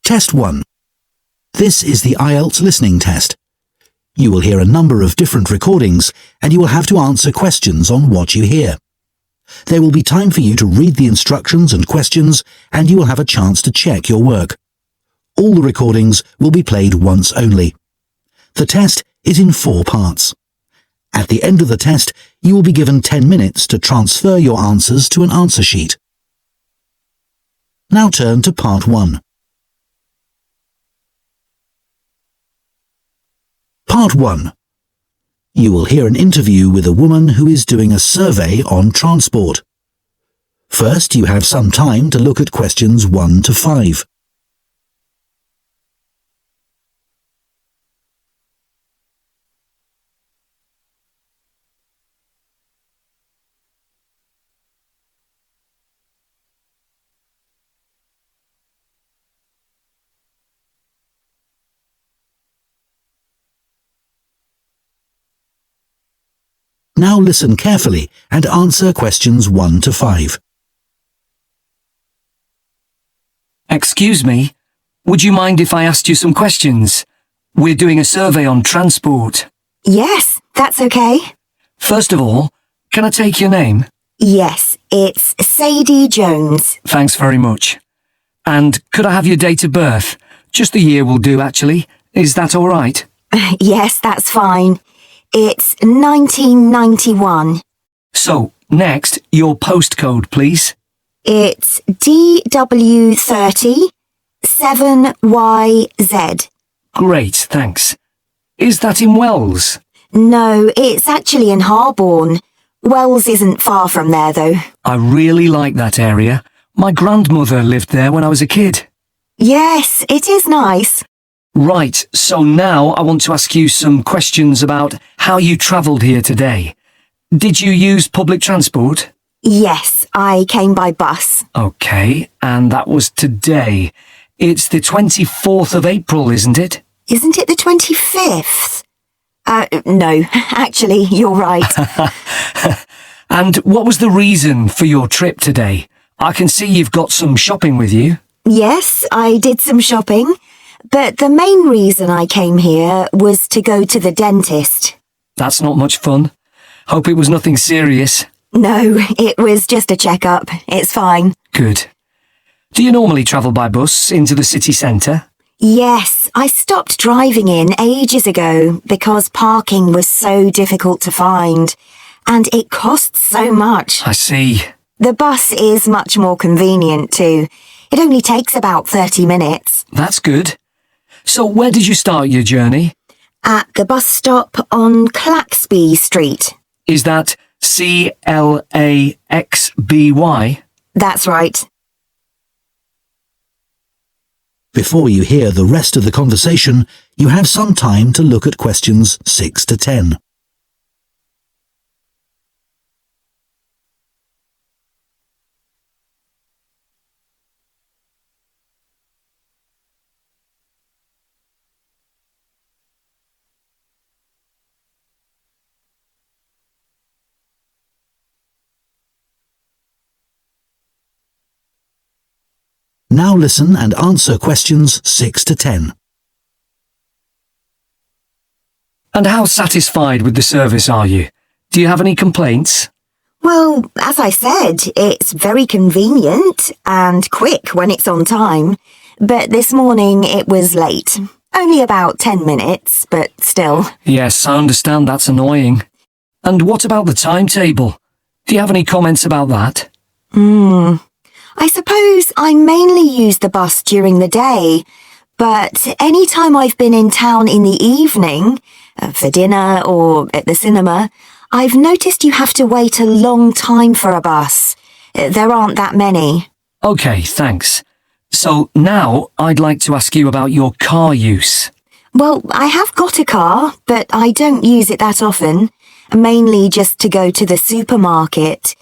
Test 1. This is the IELTS listening test. You will hear a number of different recordings and you will have to answer questions on what you hear. There will be time for you to read the instructions and questions and you will have a chance to check your work. All the recordings will be played once only. The test is in 4 parts. At the end of the test, you will be given 10 minutes to transfer your answers to an answer sheet. Now turn to Part 1. Part 1. You will hear an interview with a woman who is doing a survey on transport. First, you have some time to look at questions 1 to 5. Now listen carefully and answer questions 1 to 5. Excuse me, would you mind if I asked you some questions? We're doing a survey on transport. Yes, that's okay. First of all, can I take your name? Yes, it's Sadie Jones. Thanks very much. And could I have your date of birth? Just the year will do, actually. Is that all right? Yes, that's fine. It's 1991. So, next, your postcode, please. It's DW30 7YZ. Great, thanks. Is that in Wells? No, it's actually in Harborne. Wells isn't far from there, though. I really like that area. My grandmother lived there when I was a kid. Yes, it is nice. Right, so now I want to ask you some questions about how you travelled here today. Did you use public transport? Yes, I came by bus. OK, and that was today. It's the 24th of April, isn't it? Isn't it the 25th? No, actually, you're right. And what was the reason for your trip today? I can see you've got some shopping with you. Yes, I did some shopping. But the main reason I came here was to go to the dentist. That's not much fun. Hope it was nothing serious. No, it was just a checkup. It's fine. Good. Do you normally travel by bus into the city centre? Yes, I stopped driving in ages ago because parking was so difficult to find. And it costs so much. I see. The bus is much more convenient too. It only takes about 30 minutes. That's good. So where did you start your journey? At the bus stop on Claxby Street. Is that CLAXBY? That's right. Before you hear the rest of the conversation, you have some time to look at questions 6 to 10. Now listen and answer questions 6 to 10. And how satisfied with the service are you? Do you have any complaints? Well, as I said, it's very convenient and quick when it's on time. But this morning it was late. Only about 10 minutes, but still. Yes, I understand that's annoying. And what about the timetable? Do you have any comments about that? I suppose I mainly use the bus during the day, but any time I've been in town in the evening, for dinner or at the cinema, I've noticed you have to wait a long time for a bus. There aren't that many. OK, thanks. So now I'd like to ask you about your car use. Well, I have got a car, but I don't use it that often, mainly just to go to the supermarket.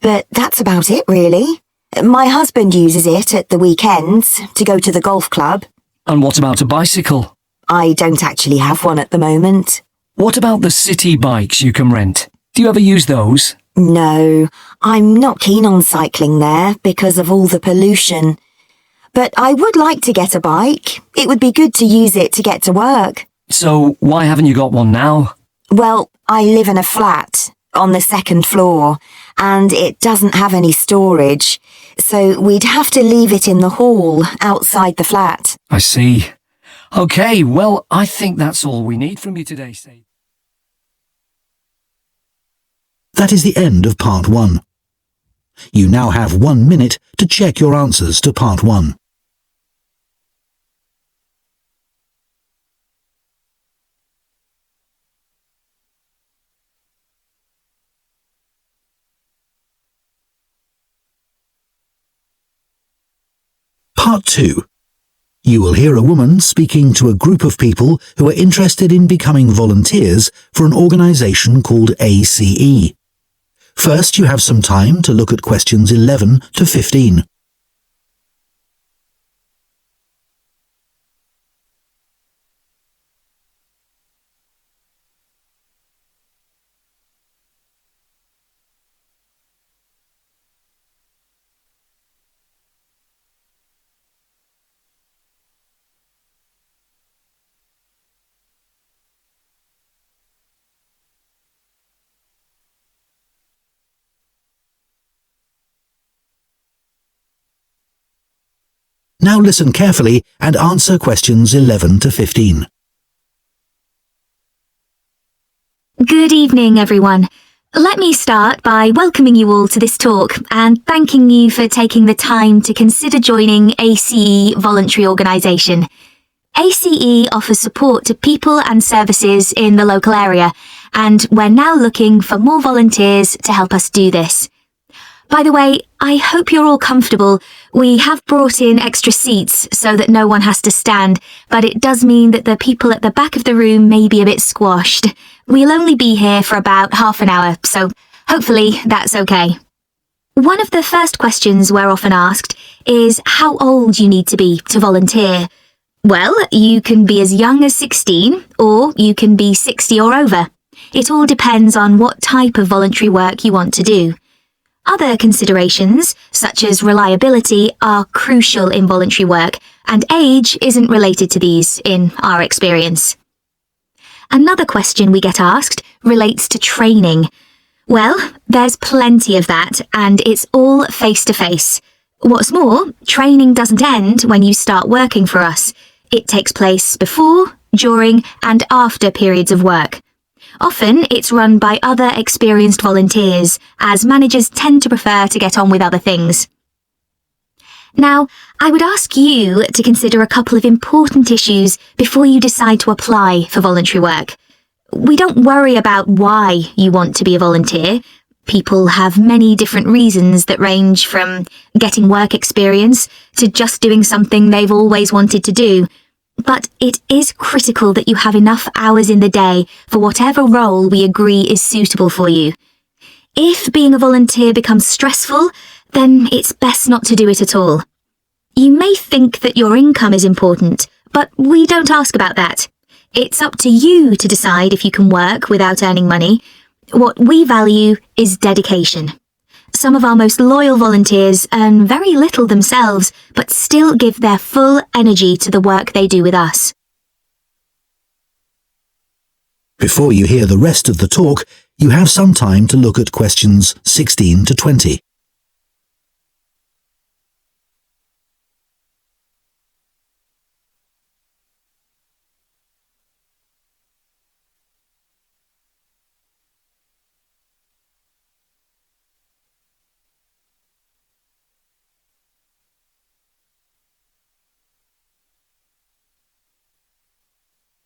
But that's about it, really. My husband uses it at the weekends to go to the golf club. And what about a bicycle? I don't actually have one at the moment. What about the city bikes you can rent? Do you ever use those? No, I'm not keen on cycling there because of all the pollution. but I would like to get a bike. It would be good to use it to get to work. So why haven't you got one now? Well, I live in a flat on the second floor, and it doesn't have any storage, so we'd have to leave it in the hall outside the flat. I see. Okay, well, I think that's all we need from you today, Sadie. That is the end of part 1. You now have 1 minute to check your answers to part 1. Part 2. You will hear a woman speaking to a group of people who are interested in becoming volunteers for an organisation called ACE. First, you have some time to look at questions 11 to 15. Now listen carefully and answer questions 11 to 15. Good evening, everyone. Let me start by welcoming you all to this talk and thanking you for taking the time to consider joining ACE Voluntary Organisation. ACE offers support to people and services in the local area, and we're now looking for more volunteers to help us do this. By the way, I hope you're all comfortable. We have brought in extra seats so that no one has to stand, but it does mean that the people at the back of the room may be a bit squashed. We'll only be here for about half an hour, so hopefully that's okay. One of the first questions we're often asked is how old you need to be to volunteer. Well, you can be as young as 16, or you can be 60 or over. It all depends on what type of voluntary work you want to do. Other considerations, such as reliability, are crucial in voluntary work, and age isn't related to these, in our experience. Another question we get asked relates to training. Well, there's plenty of that, and it's all face-to-face. What's more, training doesn't end when you start working for us. It takes place before, during, and after periods of work. Often, it's run by other experienced volunteers, as managers tend to prefer to get on with other things. Now, I would ask you to consider a couple of important issues before you decide to apply for voluntary work. We don't worry about why you want to be a volunteer. People have many different reasons that range from getting work experience to just doing something they've always wanted to do. But it is critical that you have enough hours in the day for whatever role we agree is suitable for you. If being a volunteer becomes stressful, then it's best not to do it at all. You may think that your income is important, but we don't ask about that. It's up to you to decide if you can work without earning money. What we value is dedication. Some of our most loyal volunteers earn very little themselves, but still give their full energy to the work they do with us. Before you hear the rest of the talk, you have some time to look at questions 16 to 20.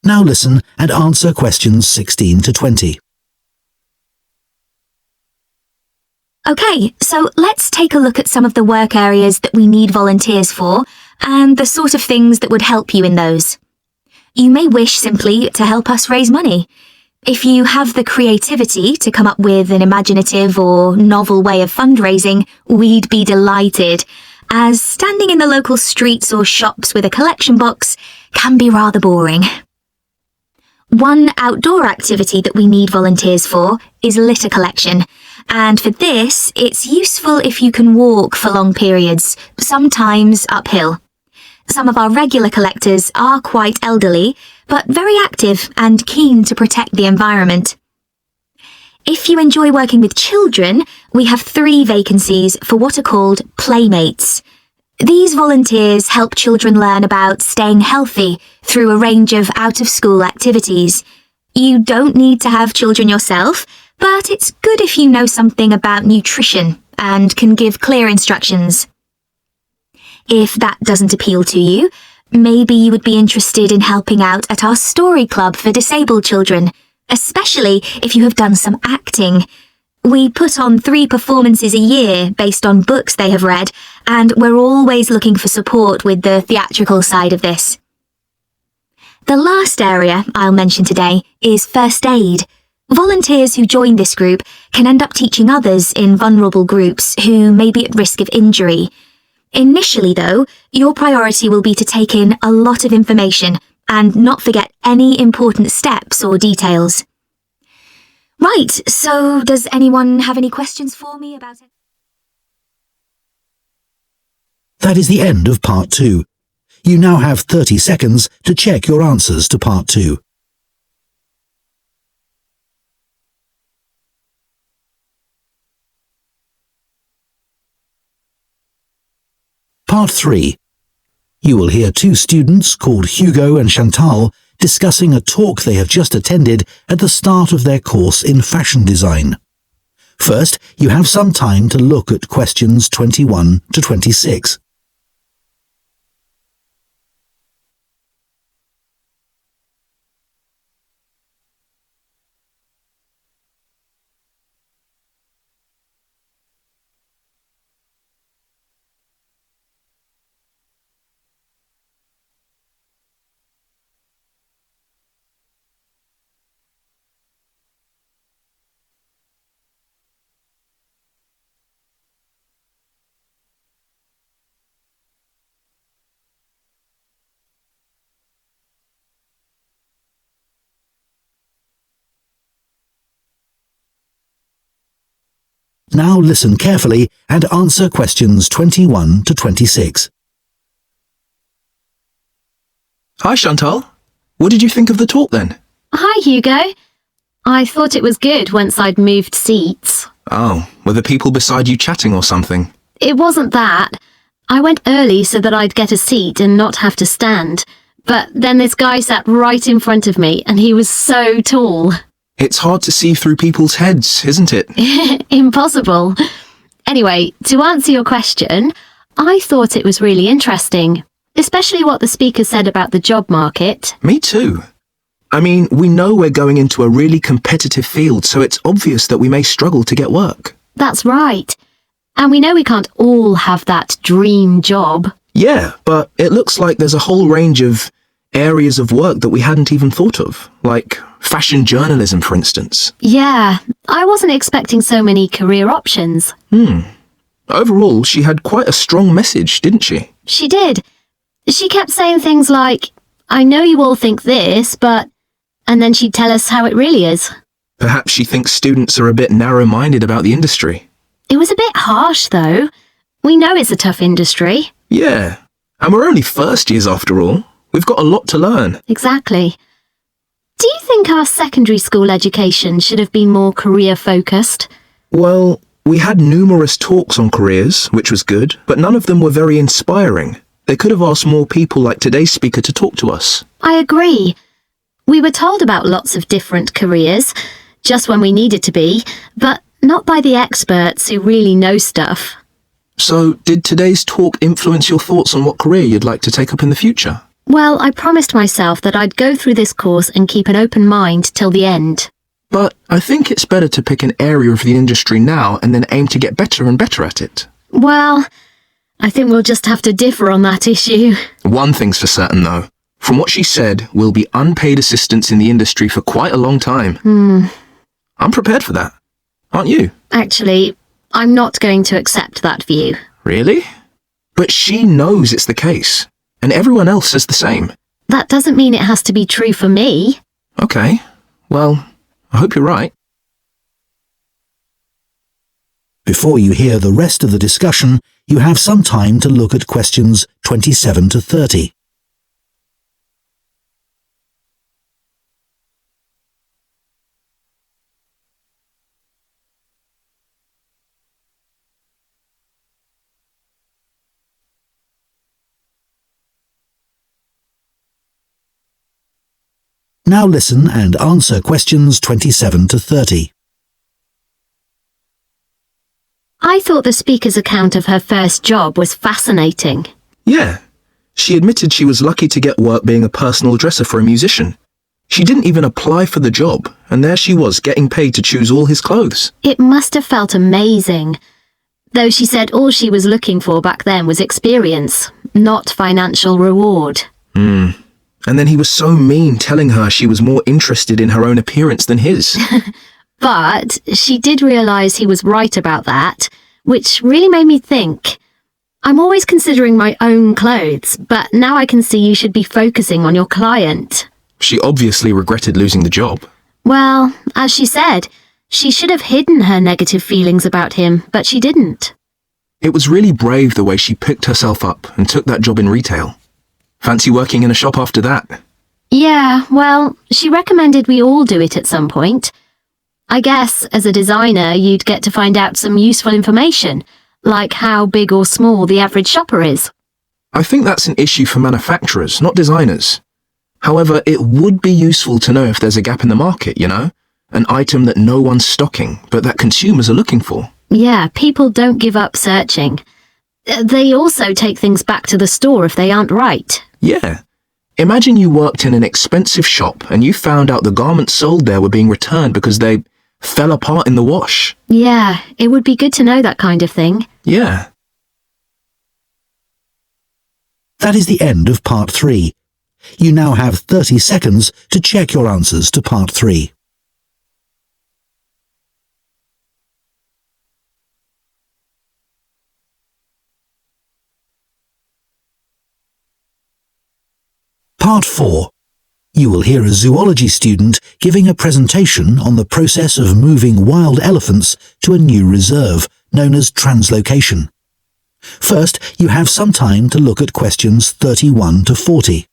Now listen and answer questions 16 to 20. Okay, so let's take a look at some of the work areas that we need volunteers for and the sort of things that would help you in those. You may wish simply to help us raise money. If you have the creativity to come up with an imaginative or novel way of fundraising, we'd be delighted, as standing in the local streets or shops with a collection box can be rather boring. One outdoor activity that we need volunteers for is litter collection, and for this, it's useful if you can walk for long periods, sometimes uphill. Some of our regular collectors are quite elderly, but very active and keen to protect the environment. If you enjoy working with children, we have 3 vacancies for what are called playmates. These volunteers help children learn about staying healthy through a range of out-of-school activities. You don't need to have children yourself, but it's good if you know something about nutrition and can give clear instructions. If that doesn't appeal to you, maybe you would be interested in helping out at our story club for disabled children, especially if you have done some acting. We put on 3 performances a year based on books they have read, and we're always looking for support with the theatrical side of this. The last area I'll mention today is first aid. Volunteers who join this group can end up teaching others in vulnerable groups who may be at risk of injury. Initially, though, your priority will be to take in a lot of information and not forget any important steps or details. Right, so does anyone have any questions for me about it? That is the end of Part 2. You now have 30 seconds to check your answers to Part 2. Part 3. You will hear 2 students called Hugo and Chantal discussing a talk they have just attended at the start of their course in fashion design. First, you have some time to look at questions 21 to 26. Now listen carefully and answer questions 21 to 26. Hi, Chantal. What did you think of the talk then? Hi, Hugo. I thought it was good once I'd moved seats. Oh, were the people beside you chatting or something? It wasn't that. I went early so that I'd get a seat and not have to stand. But then this guy sat right in front of me and he was so tall. It's hard to see through people's heads, isn't it? Impossible. Anyway, to answer your question, I thought it was really interesting, especially what the speaker said about the job market. Me too. I mean, we know we're going into a really competitive field, so it's obvious that we may struggle to get work. That's right. And we know we can't all have that dream job. Yeah, but it looks like there's a whole range of areas of work that we hadn't even thought of, like fashion journalism, for instance. Yeah, I wasn't expecting so many career options. Overall, she had quite a strong message, didn't she? She did. She kept saying things like, I know you all think this, but... And then she'd tell us how it really is. Perhaps she thinks students are a bit narrow-minded about the industry. It was a bit harsh, though. We know it's a tough industry. Yeah, and we're only first years after all. We've got a lot to learn. Exactly. Do you think our secondary school education should have been more career-focused? Well, we had numerous talks on careers, which was good, but none of them were very inspiring. They could have asked more people like today's speaker to talk to us. I agree. We were told about lots of different careers, just when we needed to be, but not by the experts who really know stuff. So, did today's talk influence your thoughts on what career you'd like to take up in the future? Well, I promised myself that I'd go through this course and keep an open mind till the end. But I think it's better to pick an area of the industry now and then aim to get better and better at it. Well, I think we'll just have to differ on that issue. One thing's for certain, though. From what she said, we'll be unpaid assistants in the industry for quite a long time. I'm prepared for that. Aren't you? Actually, I'm not going to accept that view. Really? But she knows it's the case, and everyone else says the same. That doesn't mean it has to be true for me. Okay, well, I hope you're right. Before you hear the rest of the discussion, you have some time to look at questions 27 to 30. Now listen and answer questions 27 to 30. I thought the speaker's account of her first job was fascinating. Yeah. She admitted she was lucky to get work being a personal dresser for a musician. She didn't even apply for the job, and there she was getting paid to choose all his clothes. It must have felt amazing. Though she said all she was looking for back then was experience, not financial reward. And then he was so mean, telling her she was more interested in her own appearance than his. But she did realise he was right about that, which really made me think. I'm always considering my own clothes, but now I can see you should be focusing on your client. She obviously regretted losing the job. Well, as she said, she should have hidden her negative feelings about him, but she didn't. It was really brave the way she picked herself up and took that job in retail. Fancy working in a shop after that? Yeah, well, she recommended we all do it at some point. I guess, as a designer, you'd get to find out some useful information, like how big or small the average shopper is. I think that's an issue for manufacturers, not designers. However, it would be useful to know if there's a gap in the market, you know? An item that no one's stocking, but that consumers are looking for. Yeah, people don't give up searching. They also take things back to the store if they aren't right. Yeah. Imagine you worked in an expensive shop and you found out the garments sold there were being returned because they fell apart in the wash. Yeah, it would be good to know that kind of thing. Yeah. That is the end of part 3. You now have 30 seconds to check your answers to part 3. Part 4. You will hear a zoology student giving a presentation on the process of moving wild elephants to a new reserve, known as translocation. First, you have some time to look at questions 31 to 40.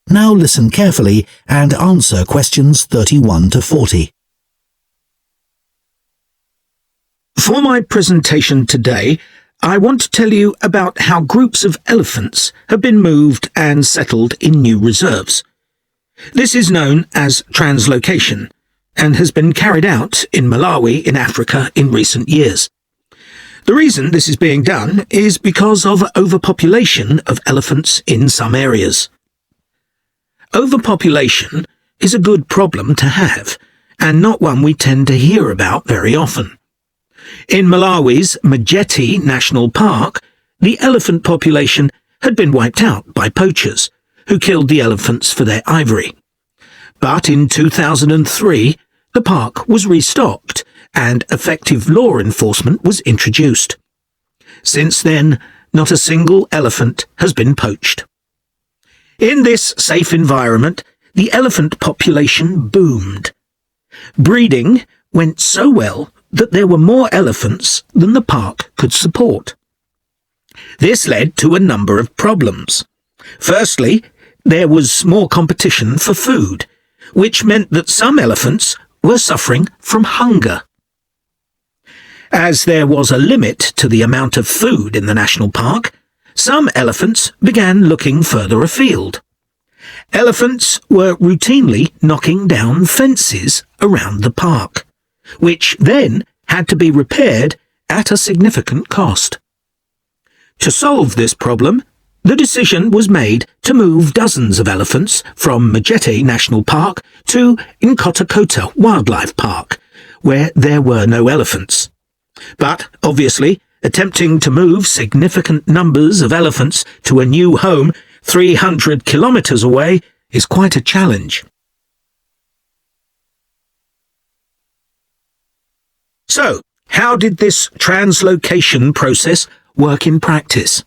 Now listen carefully and answer questions 31 to 40. For my presentation today, I want to tell you about how groups of elephants have been moved and settled in new reserves. This is known as translocation and has been carried out in Malawi in Africa in recent years. The reason this is being done is because of overpopulation of elephants in some areas. Overpopulation is a good problem to have, and not one we tend to hear about very often. In Malawi's Majeti National Park, the elephant population had been wiped out by poachers, who killed the elephants for their ivory. But in 2003, the park was restocked, and effective law enforcement was introduced. Since then, not a single elephant has been poached. In this safe environment, the elephant population boomed. Breeding went so well that there were more elephants than the park could support. This led to a number of problems. Firstly, there was more competition for food, which meant that some elephants were suffering from hunger. As there was a limit to the amount of food in the national park, some elephants began looking further afield. Elephants were routinely knocking down fences around the park, which then had to be repaired at a significant cost. To solve this problem, the decision was made to move dozens of elephants from Majete National Park to Nkota Wildlife Park, where there were no elephants. But, obviously, attempting to move significant numbers of elephants to a new home 300 kilometres away is quite a challenge. So, how did this translocation process work in practice?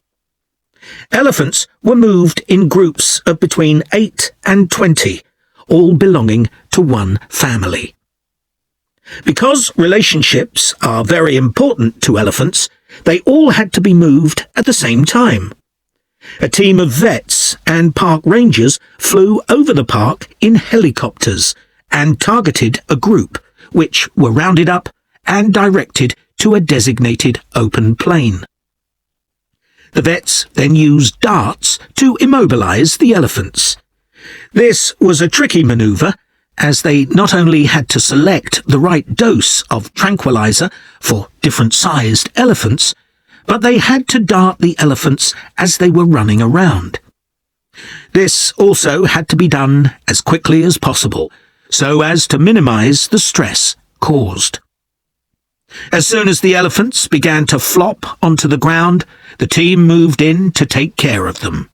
Elephants were moved in groups of between 8 and 20, all belonging to one family. Because relationships are very important to elephants, they all had to be moved at the same time. A team of vets and park rangers flew over the park in helicopters and targeted a group, which were rounded up and directed to a designated open plain. The vets then used darts to immobilize the elephants. This was a tricky maneuver, as they not only had to select the right dose of tranquilizer for different-sized elephants, but they had to dart the elephants as they were running around. This also had to be done as quickly as possible, so as to minimize the stress caused. As soon as the elephants began to flop onto the ground, the team moved in to take care of them.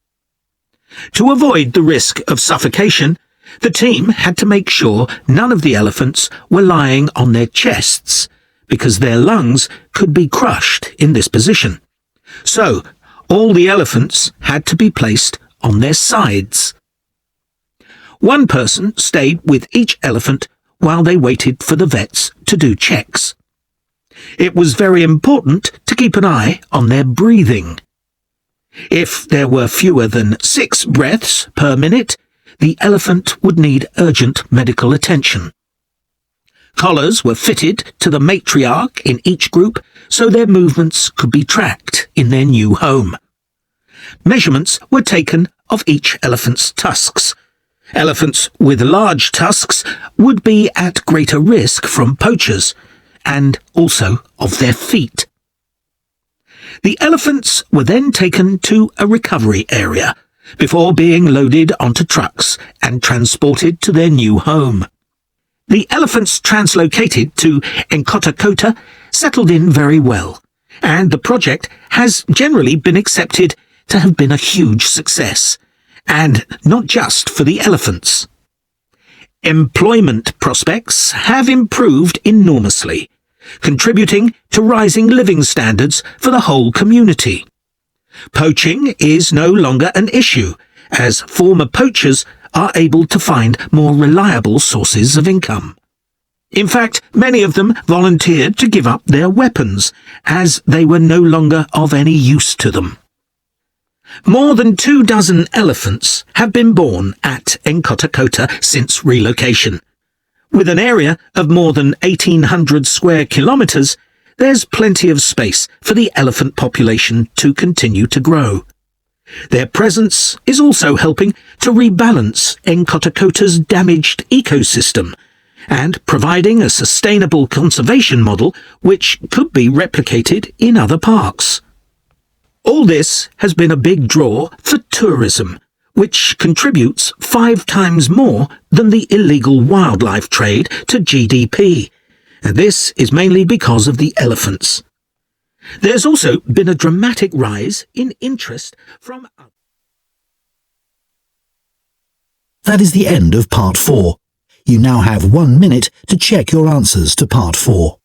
To avoid the risk of suffocation, the team had to make sure none of the elephants were lying on their chests, because their lungs could be crushed in this position. So, all the elephants had to be placed on their sides. One person stayed with each elephant while they waited for the vets to do checks. It was very important to keep an eye on their breathing. If there were fewer than 6 breaths per minute, the elephant would need urgent medical attention. Collars were fitted to the matriarch in each group so their movements could be tracked in their new home. Measurements were taken of each elephant's tusks. Elephants with large tusks would be at greater risk from poachers, and also of their feet. The elephants were then taken to a recovery area before being loaded onto trucks and transported to their new home. The elephants translocated to Nkota settled in very well, and the project has generally been accepted to have been a huge success, and not just for the elephants. Employment prospects have improved enormously, contributing to rising living standards for the whole community. Poaching is no longer an issue, as former poachers are able to find more reliable sources of income. In fact, many of them volunteered to give up their weapons, as they were no longer of any use to them. More than 24 elephants have been born at Nkota since relocation. With an area of more than 1,800 square kilometres, there's plenty of space for the elephant population to continue to grow. Their presence is also helping to rebalance Nkota's damaged ecosystem and providing a sustainable conservation model which could be replicated in other parks. All this has been a big draw for tourism, which contributes 5 times more than the illegal wildlife trade to GDP, and this is mainly because of the elephants. There's also been a dramatic rise in interest from... That is the end of part 4. You now have 1 minute to check your answers to part 4.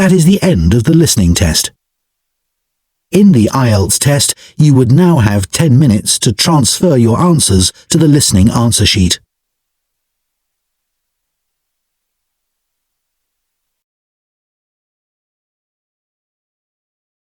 That is the end of the listening test. In the IELTS test, you would now have 10 minutes to transfer your answers to the listening answer sheet.